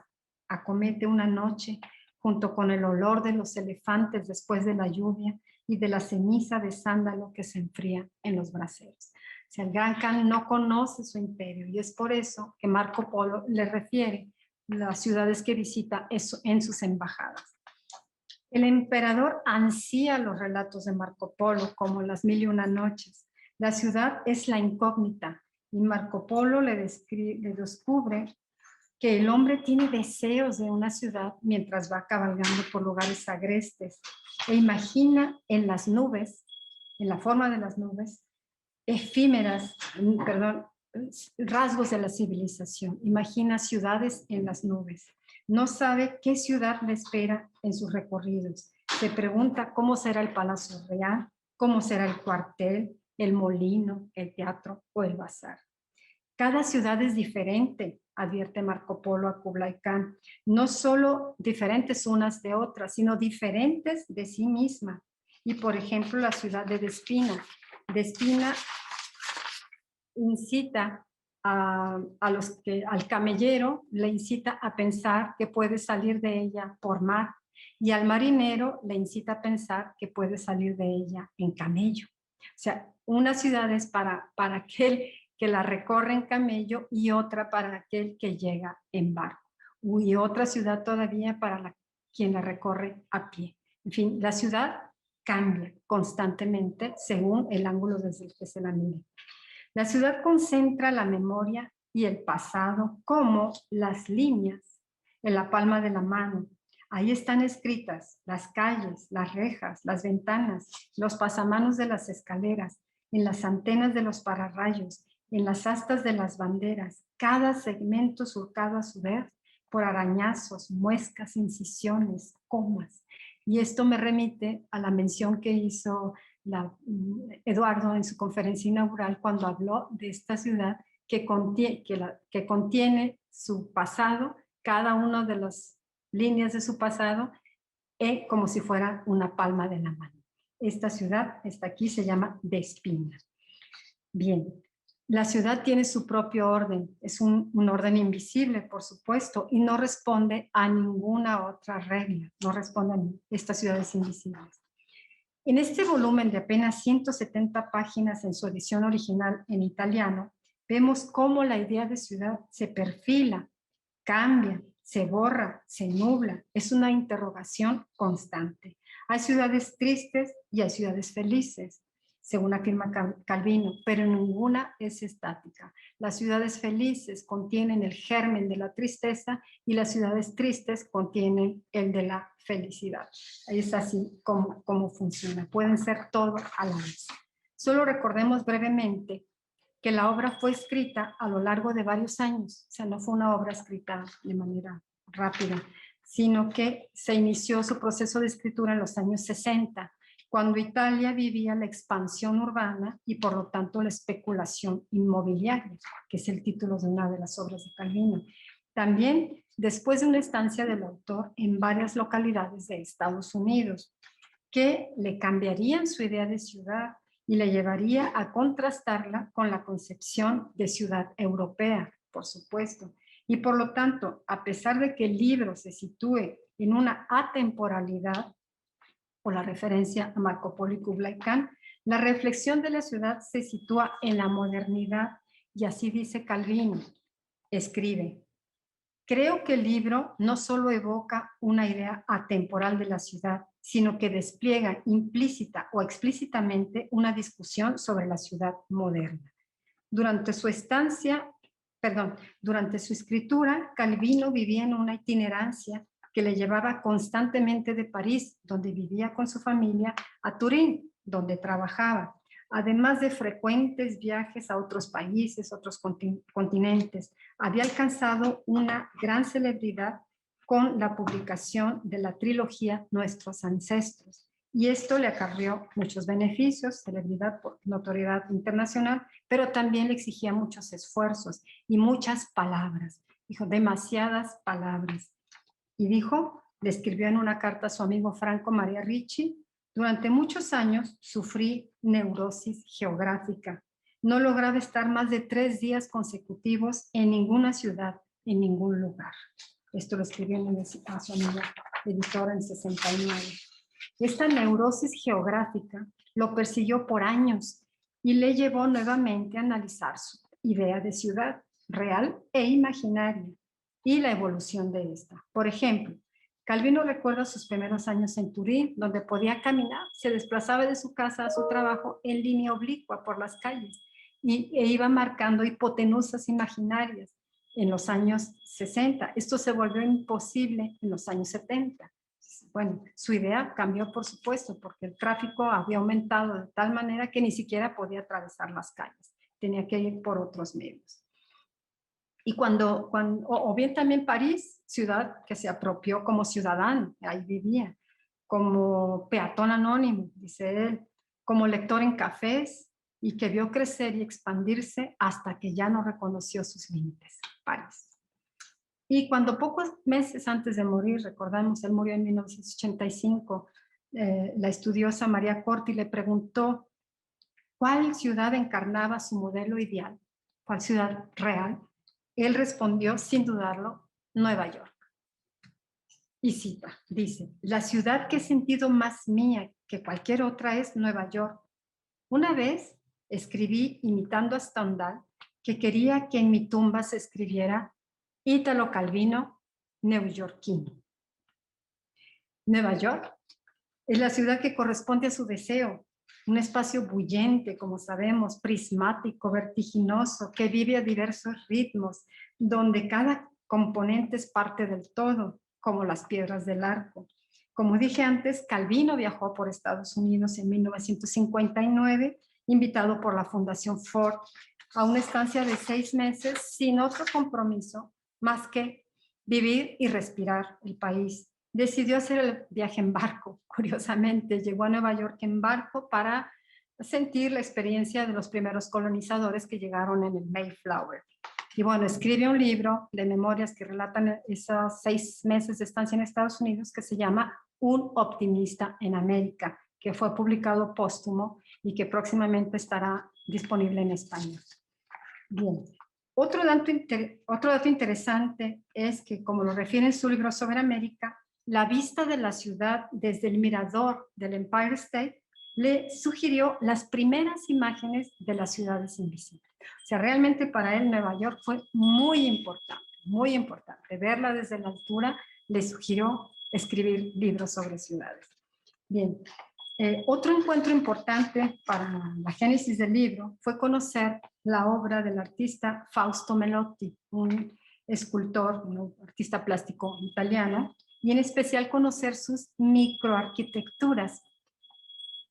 acomete una noche junto con el olor de los elefantes después de la lluvia y de la ceniza de sándalo que se enfría en los braseros. O sea, el Gran Khan no conoce su imperio y es por eso que Marco Polo le refiere las ciudades que visita en sus embajadas. El emperador ansía los relatos de Marco Polo como las 1001 noches. La ciudad es la incógnita y Marco Polo le descubre que el hombre tiene deseos de una ciudad mientras va cabalgando por lugares agrestes e imagina en las nubes, en la forma de las nubes, rasgos de la civilización. Imagina ciudades en las nubes. No sabe qué ciudad le espera en sus recorridos. Se pregunta cómo será el Palacio Real, cómo será el cuartel, el molino, el teatro o el bazar. Cada ciudad es diferente, advierte Marco Polo a Kublai Khan. No solo diferentes unas de otras, sino diferentes de sí misma. Y por ejemplo, la ciudad de Despina. Despina incita al camellero, le incita a pensar que puede salir de ella por mar, y al marinero le incita a pensar que puede salir de ella en camello. O sea, una ciudad es para aquel que la recorre en camello y otra para aquel que llega en barco, y otra ciudad todavía para quien la recorre a pie. En fin, la ciudad cambia constantemente según el ángulo desde el que se la mire. La ciudad concentra la memoria y el pasado como las líneas en la palma de la mano. Ahí están escritas las calles, las rejas, las ventanas, los pasamanos de las escaleras, en las antenas de los pararrayos, en las astas de las banderas, cada segmento surcado a su vez por arañazos, muescas, incisiones, comas. Y esto me remite a la mención que hizo Eduardo en su conferencia inaugural cuando habló de esta ciudad que contiene su pasado, cada una de las líneas de su pasado, como si fuera una palma de la mano. Esta ciudad está aquí, se llama Despina. Bien, la ciudad tiene su propio orden, es un orden invisible, por supuesto, y no responde a ninguna otra regla, no responde a estas ciudades invisibles. En este volumen de apenas 170 páginas en su edición original en italiano, vemos cómo la idea de ciudad se perfila, cambia, se borra, se nubla. Es una interrogación constante. Hay ciudades tristes y hay ciudades felices, según afirma Calvino, pero ninguna es estática. Las ciudades felices contienen el germen de la tristeza y las ciudades tristes contienen el de la felicidad. Es así como funciona. Pueden ser todo a la vez. Solo recordemos brevemente que la obra fue escrita a lo largo de varios años. O sea, no fue una obra escrita de manera rápida, sino que se inició su proceso de escritura en los años 60, cuando Italia vivía la expansión urbana y por lo tanto la especulación inmobiliaria, que es el título de una de las obras de Calvino. También después de una estancia del autor en varias localidades de Estados Unidos, que le cambiarían su idea de ciudad y le llevaría a contrastarla con la concepción de ciudad europea, por supuesto. Y por lo tanto, a pesar de que el libro se sitúe en una atemporalidad, o la referencia a Marco Polo y Kublai Khan, la reflexión de la ciudad se sitúa en la modernidad, y así dice Calvino, escribe: creo que el libro no solo evoca una idea atemporal de la ciudad, sino que despliega implícita o explícitamente una discusión sobre la ciudad moderna. Durante su escritura, Calvino vivía en una itinerancia que le llevaba constantemente de París, donde vivía con su familia, a Turín, donde trabajaba, además de frecuentes viajes a otros países, otros continentes. Había alcanzado una gran celebridad con la publicación de la trilogía Nuestros Ancestros. Y esto le acarreó muchos beneficios, celebridad por notoriedad internacional, pero también le exigía muchos esfuerzos y muchas palabras. Dijo, demasiadas palabras. Y dijo, le escribió en una carta a su amigo Franco Maria Ricci: durante muchos años sufrí neurosis geográfica. No lograba estar más de 3 días consecutivos en ninguna ciudad, en ningún lugar. Esto lo escribió a su amigo editor en 69. Esta neurosis geográfica lo persiguió por años y le llevó nuevamente a analizar su idea de ciudad, real e imaginaria, y la evolución de esta. Por ejemplo, Calvino recuerda sus primeros años en Turín, donde podía caminar, se desplazaba de su casa a su trabajo en línea oblicua por las calles e iba marcando hipotenusas imaginarias en los años 60. Esto se volvió imposible en los años 70. Bueno, su idea cambió, por supuesto, porque el tráfico había aumentado de tal manera que ni siquiera podía atravesar las calles. Tenía que ir por otros medios. Y o bien también París, ciudad que se apropió como ciudadano, ahí vivía, como peatón anónimo, dice él, como lector en cafés, y que vio crecer y expandirse hasta que ya no reconoció sus límites, París. Y cuando pocos meses antes de morir, recordamos, él murió en 1985, la estudiosa María Corti le preguntó cuál ciudad encarnaba su modelo ideal, cuál ciudad real. Él respondió, sin dudarlo, Nueva York. Y cita, dice, la ciudad que he sentido más mía que cualquier otra es Nueva York. Una vez escribí, imitando a Stendhal, que quería que en mi tumba se escribiera Italo Calvino, neoyorquino. Nueva York es la ciudad que corresponde a su deseo, un espacio bullente, como sabemos, prismático, vertiginoso, que vive a diversos ritmos, donde cada componente es parte del todo, como las piedras del arco. Como dije antes, Calvino viajó por Estados Unidos en 1959, invitado por la Fundación Ford, a una estancia de 6 meses sin otro compromiso más que vivir y respirar el país. Decidió hacer el viaje en barco, curiosamente. Llegó a Nueva York en barco para sentir la experiencia de los primeros colonizadores que llegaron en el Mayflower. Y bueno, escribe un libro de memorias que relatan esos 6 meses de estancia en Estados Unidos que se llama Un optimista en América, que fue publicado póstumo y que próximamente estará disponible en español. Bien. Otro dato interesante es que, como lo refiere en su libro sobre América, la vista de la ciudad desde el mirador del Empire State le sugirió las primeras imágenes de las ciudades invisibles. O sea, realmente para él Nueva York fue muy importante, muy importante. Verla desde la altura le sugirió escribir libros sobre ciudades. Bien, otro encuentro importante para la génesis del libro fue conocer la obra del artista Fausto Melotti, un escultor, un artista plástico italiano, y en especial conocer sus microarquitecturas.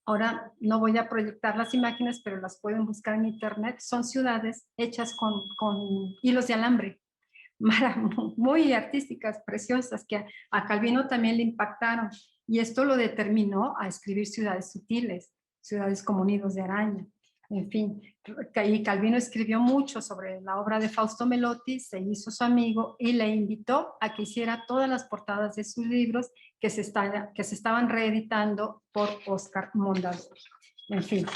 Ahora no voy a proyectar las imágenes, pero las pueden buscar en internet. Son ciudades hechas con hilos de alambre, muy artísticas, preciosas, que a Calvino también le impactaron. Y esto lo determinó a escribir ciudades sutiles, ciudades como nidos de araña. En fin, y Calvino escribió mucho sobre la obra de Fausto Melotti, se hizo su amigo y le invitó a que hiciera todas las portadas de sus libros que se estaban reeditando por Oscar Mondadori. En fin,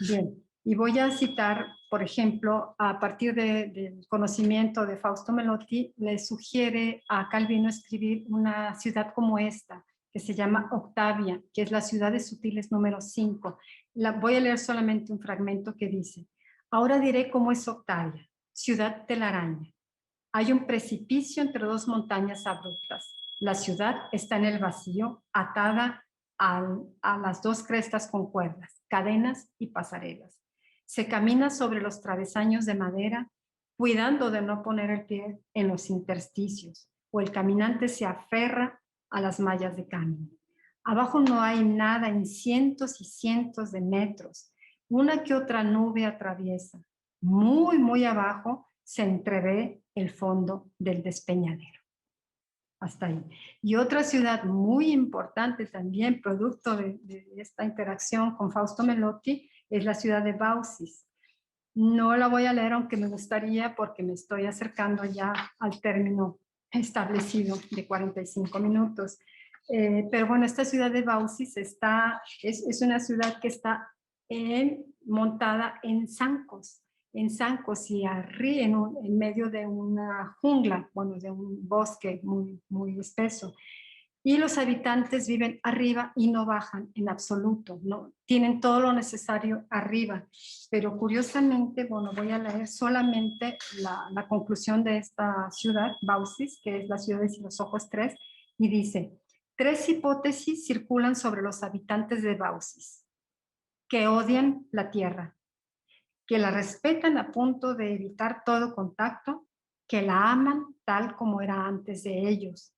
bien. Y voy a citar, por ejemplo, a partir del conocimiento de Fausto Melotti, le sugiere a Calvino escribir una ciudad como esta, que se llama Octavia, que es la ciudad de Sutiles número 5. Voy a leer solamente un fragmento que dice: ahora diré cómo es Octavia, ciudad telaraña. Hay un precipicio entre 2 montañas abruptas. La ciudad está en el vacío, atada a las 2 crestas con cuerdas, cadenas y pasarelas. Se camina sobre los travesaños de madera, cuidando de no poner el pie en los intersticios, o el caminante se aferra a las mallas de camino. Abajo no hay nada en cientos y cientos de metros. Una que otra nube atraviesa. Muy, muy abajo se entrevé el fondo del despeñadero. Hasta ahí. Y otra ciudad muy importante también, producto de esta interacción con Fausto Melotti, es la ciudad de Baucis. No la voy a leer, aunque me gustaría, porque me estoy acercando ya al término establecido de 45 minutos. Pero bueno, esta ciudad de Baucis es una ciudad que está montada en zancos y en medio de una jungla, bueno, de un bosque muy, muy espeso. Y los habitantes viven arriba y no bajan en absoluto, no tienen todo lo necesario arriba. Pero curiosamente, bueno, voy a leer solamente la conclusión de esta ciudad, Baucis, que es la ciudad de los ojos 3, y dice: 3 hipótesis circulan sobre los habitantes de Baucis: que odian la tierra, que la respetan a punto de evitar todo contacto, que la aman tal como era antes de ellos,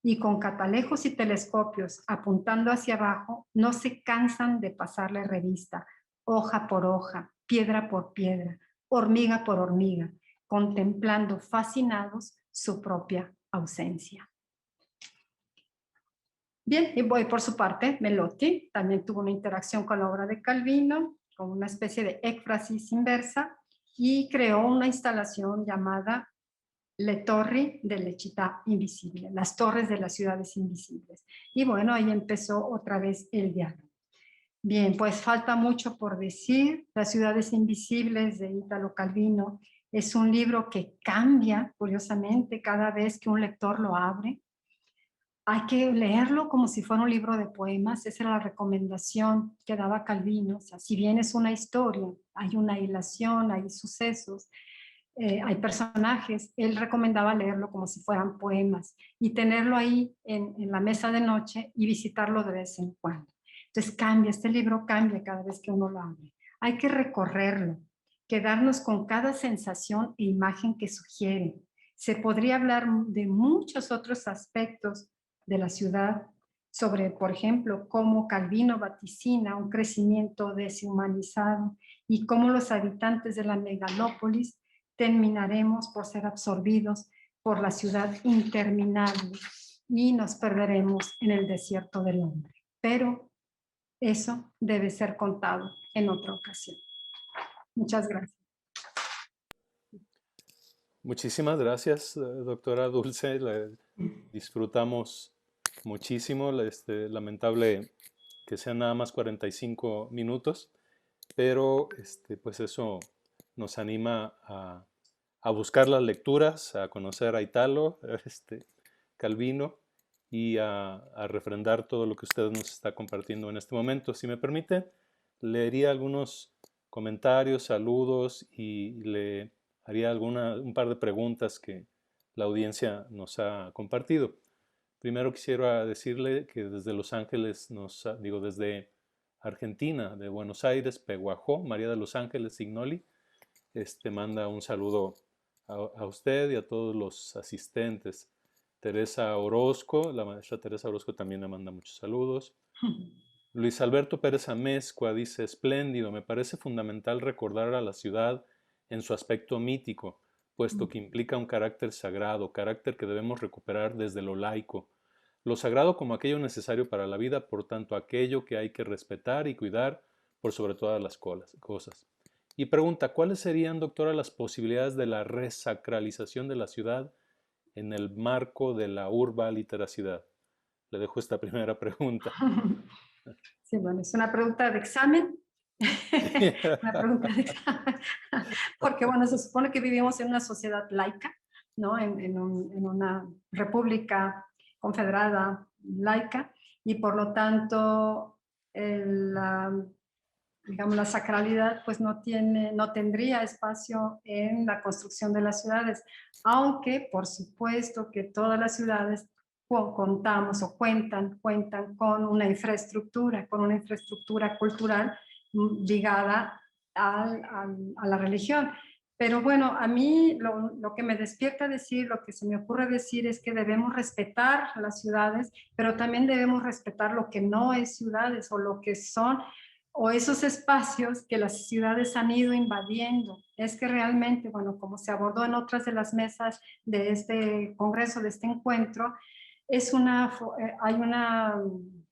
y con catalejos y telescopios apuntando hacia abajo, no se cansan de pasarle revista, hoja por hoja, piedra por piedra, hormiga por hormiga, contemplando fascinados su propia ausencia. Bien, y voy por su parte, Melotti también tuvo una interacción con la obra de Calvino, con una especie de éfrasis inversa, y creó una instalación llamada Le Torri delle Città Invisibili, las torres de las ciudades invisibles. Y bueno, ahí empezó otra vez el diálogo. Bien, pues falta mucho por decir. Las ciudades invisibles de Italo Calvino es un libro que cambia, curiosamente, cada vez que un lector lo abre. Hay que leerlo como si fuera un libro de poemas. Esa era la recomendación que daba Calvino. O sea, si bien es una historia, hay una hilación, hay sucesos, hay personajes, él recomendaba leerlo como si fueran poemas y tenerlo ahí en la mesa de noche y visitarlo de vez en cuando. Entonces este libro cambia cada vez que uno lo abre. Hay que recorrerlo, quedarnos con cada sensación e imagen que sugiere. Se podría hablar de muchos otros aspectos de la ciudad, sobre, por ejemplo, cómo Calvino vaticina un crecimiento deshumanizado y cómo los habitantes de la megalópolis terminaremos por ser absorbidos por la ciudad interminable y nos perderemos en el desierto del hombre. Pero eso debe ser contado en otra ocasión. Muchas gracias. Muchísimas gracias, doctora Dulce. Disfrutamos muchísimo. Lamentable que sean nada más 45 minutos, pero pues eso nos anima a buscar las lecturas, a conocer a Italo, Calvino, y a refrendar todo lo que usted nos está compartiendo en este momento. Si me permite, leería algunos comentarios, saludos y le haría un par de preguntas que la audiencia nos ha compartido. Primero quisiera decirle que desde Los Ángeles, desde Argentina, de Buenos Aires, Peguajó, María de Los Ángeles Signoli, manda un saludo a usted y a todos los asistentes. Teresa Orozco, la maestra Teresa Orozco también le manda muchos saludos. Luis Alberto Pérez Amezcua dice, espléndido, me parece fundamental recordar a la ciudad en su aspecto mítico, puesto que implica un carácter sagrado, carácter que debemos recuperar desde lo laico. Lo sagrado como aquello necesario para la vida, por tanto aquello que hay que respetar y cuidar por sobre todas las cosas. Y pregunta, ¿cuáles serían, doctora, las posibilidades de la resacralización de la ciudad en el marco de la urbaliteracidad? Le dejo esta primera pregunta. Sí, bueno, es una pregunta de examen. Una pregunta de examen. Porque, bueno, se supone que vivimos en una sociedad laica, ¿no? En una república confederada laica, y por lo tanto, digamos, la sacralidad pues no tendría espacio en la construcción de las ciudades, aunque por supuesto que todas las ciudades contamos o cuentan con una infraestructura cultural ligada a la religión. Pero bueno, a mí lo que me despierta decir, lo que se me ocurre decir es que debemos respetar las ciudades, pero también debemos respetar lo que no es ciudades o lo que son o esos espacios que las ciudades han ido invadiendo. Es que realmente, bueno, como se abordó en otras de las mesas de este congreso, de este encuentro, hay una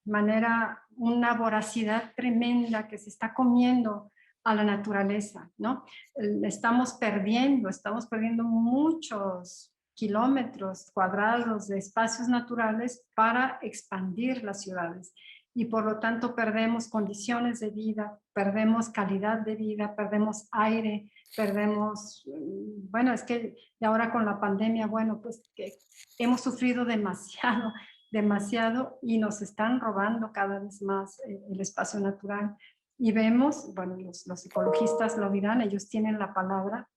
manera, una voracidad tremenda que se está comiendo a la naturaleza, ¿no? Estamos perdiendo muchos kilómetros cuadrados de espacios naturales para expandir las ciudades y por lo tanto perdemos condiciones de vida, perdemos calidad de vida, perdemos aire, perdemos, bueno, es que ahora con la pandemia, bueno, pues que hemos sufrido demasiado, demasiado y nos están robando cada vez más el espacio natural. Y vemos, bueno, los ecologistas lo dirán, ellos tienen la palabra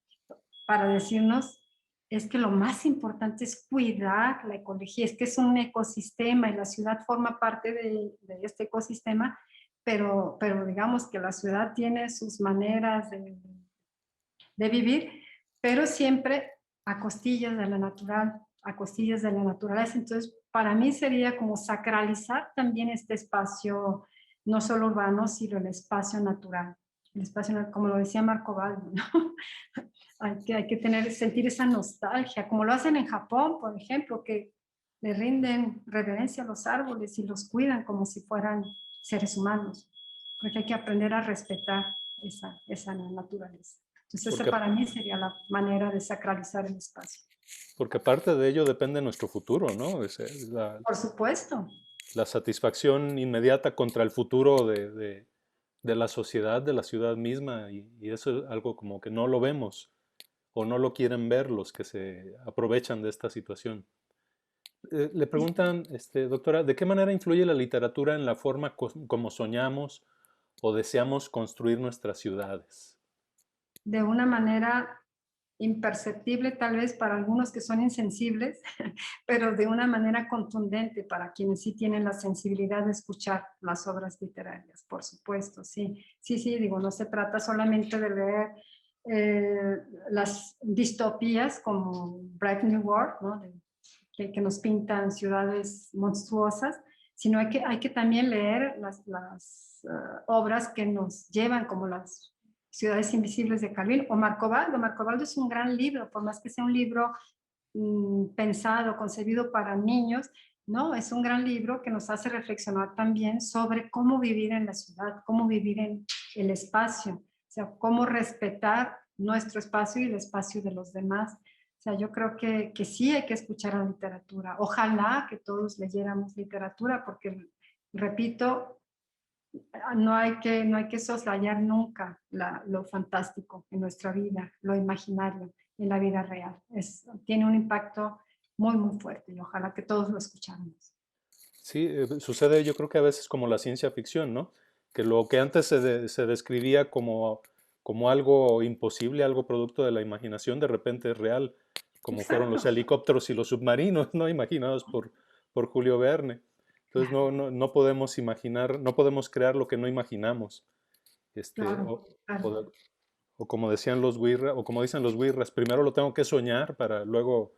para decirnos es que lo más importante es cuidar la ecología, es que es un ecosistema y la ciudad forma parte de este ecosistema, pero digamos que la ciudad tiene sus maneras de vivir, pero siempre a costillas de la natural, a costillas de la naturaleza. Entonces, para mí sería como sacralizar también este espacio, no solo urbano, sino el espacio natural. El espacio, como lo decía Marco Baldo, ¿no? Hay que sentir esa nostalgia, como lo hacen en Japón, por ejemplo, que le rinden reverencia a los árboles y los cuidan como si fueran seres humanos, porque hay que aprender a respetar esa naturaleza. Entonces, esa para mí sería la manera de sacralizar el espacio. Porque parte de ello depende de nuestro futuro, ¿no? Por supuesto. La satisfacción inmediata contra el futuro de la sociedad, de la ciudad misma, y eso es algo como que no lo vemos o no lo quieren ver los que se aprovechan de esta situación. Le preguntan, doctora, ¿de qué manera influye la literatura en la forma como soñamos o deseamos construir nuestras ciudades? De una manera imperceptible tal vez para algunos que son insensibles, pero de una manera contundente para quienes sí tienen la sensibilidad de escuchar las obras literarias, por supuesto, sí. Sí, digo, no se trata solamente de leer las distopías como Brave New World, ¿no? Que nos pintan ciudades monstruosas, sino hay que también leer las obras que nos llevan como las Ciudades Invisibles de Calvin o Marco Baldo. Marco Baldo es un gran libro, por más que sea un libro pensado, concebido para niños, ¿no? Es un gran libro que nos hace reflexionar también sobre cómo vivir en la ciudad, cómo vivir en el espacio, o sea, cómo respetar nuestro espacio y el espacio de los demás. O sea, yo creo que sí hay que escuchar la literatura. Ojalá que todos leyéramos literatura, porque, repito, no hay que soslayar nunca lo fantástico en nuestra vida, lo imaginario en la vida real. Tiene un impacto muy, muy fuerte y ojalá que todos lo escucháramos. Sí, sucede yo creo que a veces como la ciencia ficción, ¿no? Que lo que antes se describía como algo imposible, algo producto de la imaginación, de repente es real, como fueron los Exacto, helicópteros y los submarinos, ¿no? Imaginados por Julio Verne. Entonces claro, no podemos imaginar, no podemos crear lo que no imaginamos. Este, claro, claro. o, o como decían los Wirras, o como dicen los Wirras, primero lo tengo que soñar para luego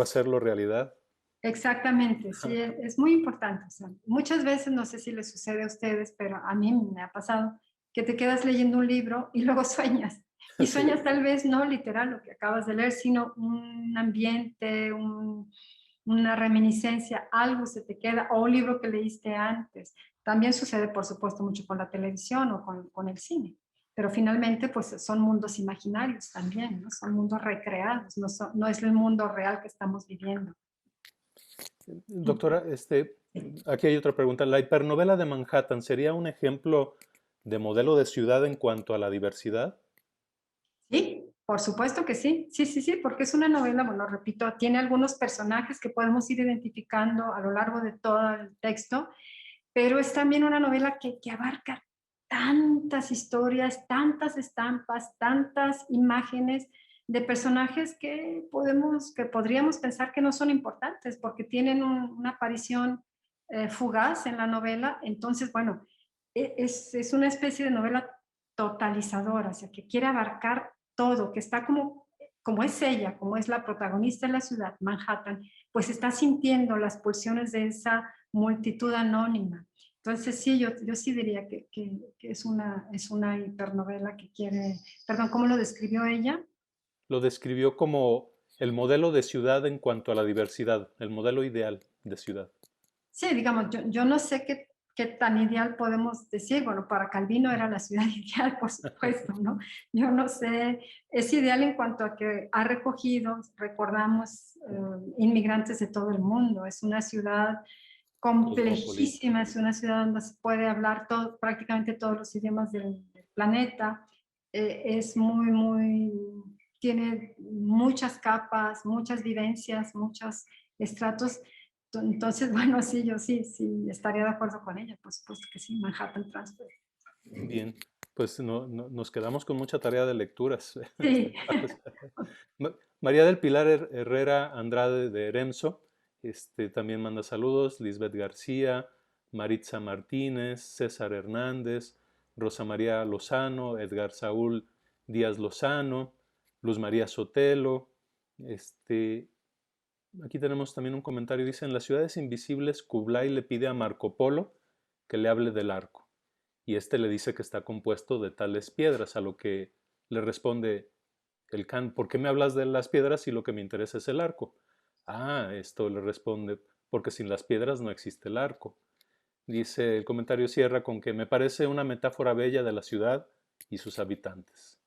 hacerlo realidad. Exactamente, sí, es muy importante. O sea, muchas veces, no sé si les sucede a ustedes, pero a mí me ha pasado que te quedas leyendo un libro y luego sueñas. Y Sí, sueñas tal vez no literal lo que acabas de leer, sino un ambiente, una reminiscencia, algo se te queda, o un libro que leíste antes. También sucede, por supuesto, mucho con la televisión o con el cine. Pero finalmente, pues son mundos imaginarios también, ¿no? Son mundos recreados, no es el mundo real que estamos viviendo. doctora, aquí hay otra pregunta. ¿La hipernovela de Manhattan sería un ejemplo de modelo de ciudad en cuanto a la diversidad? Sí, por supuesto que sí. Sí, sí, sí, porque es una novela, bueno, repito, tiene algunos personajes que podemos ir identificando a lo largo de todo el texto, pero es también una novela que abarca tantas historias, tantas estampas, tantas imágenes de personajes que podríamos pensar que no son importantes porque tienen una aparición fugaz en la novela. Entonces, bueno, es una especie de novela totalizadora, o sea, que quiere abarcar todo, que está como es ella, como es la protagonista de la ciudad, Manhattan, pues está sintiendo las pulsiones de esa multitud anónima. Entonces, sí, yo sí diría que es una hipernovela que quiere, perdón, ¿cómo lo describió ella? Lo describió como el modelo de ciudad en cuanto a la diversidad, el modelo ideal de ciudad. Sí, digamos, yo no sé qué tan ideal podemos decir. Bueno, para Calvino era la ciudad ideal, por supuesto, ¿no? Yo no sé, es ideal en cuanto a que ha recogido, recordamos, inmigrantes de todo el mundo. Es una ciudad Cosmopolita. complejísima, es una ciudad donde se puede hablar prácticamente todos los idiomas del planeta. Es tiene muchas capas, muchas vivencias, muchos estratos. Entonces, bueno, sí, yo sí estaría de acuerdo con ella, por supuesto que sí, Manhattan Transfer. Bien, pues nos quedamos con mucha tarea de lecturas. Sí, María del Pilar Herrera Andrade de Eremso, también manda saludos. Lisbeth García, Maritza Martínez, César Hernández, Rosa María Lozano, Edgar Saúl Díaz Lozano, Luz María Sotelo. Este, Aquí tenemos también un comentario. Dice, en las ciudades invisibles, Kublai le pide a Marco Polo que le hable del arco. Y este le dice que está compuesto de tales piedras, a lo que le responde el Can, ¿por qué me hablas de las piedras si lo que me interesa es el arco? Ah, esto le responde, porque sin las piedras no existe el arco. Dice, el comentario cierra con que me parece una metáfora bella de la ciudad y sus habitantes.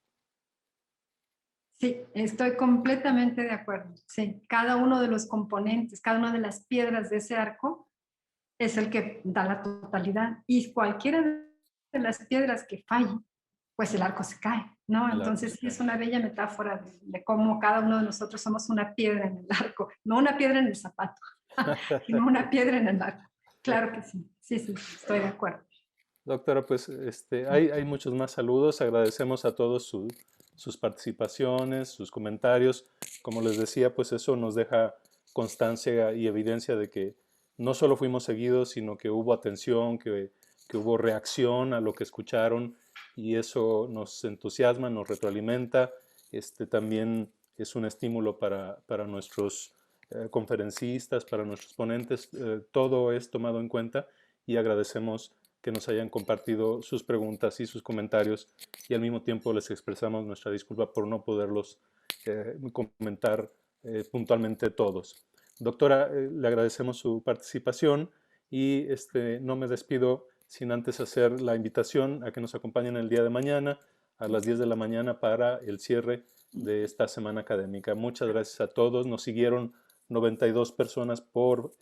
sí, estoy completamente de acuerdo. Sí, cada uno de los componentes, cada una de las piedras de ese arco es el que da la totalidad. Y cualquiera de las piedras que falle, pues el arco se cae, ¿no? El arco Entonces se sí es cae. una bella metáfora de cómo cada uno de nosotros somos una piedra en el arco, no una piedra en el zapato, sino una piedra en el arco. Claro que sí, sí, sí, estoy de acuerdo. Doctora, pues hay muchos más saludos. Agradecemos a todos sus participaciones, sus comentarios. Como les decía, pues eso nos deja constancia y evidencia de que no solo fuimos seguidos, sino que hubo atención, que hubo reacción a lo que escucharon y eso nos entusiasma, nos retroalimenta. También es un estímulo para nuestros conferencistas, para nuestros ponentes. Todo es tomado en cuenta y agradecemos que nos hayan compartido sus preguntas y sus comentarios y al mismo tiempo les expresamos nuestra disculpa por no poderlos comentar puntualmente todos. Doctora, le agradecemos su participación y no me despido sin antes hacer la invitación a que nos acompañen el día de mañana a las 10 de la mañana para el cierre de esta semana académica. Muchas gracias a todos. Nos siguieron 92 personas por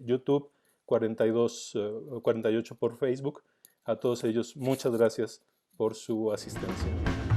YouTube, 48 por Facebook. A todos ellos, muchas gracias por su asistencia.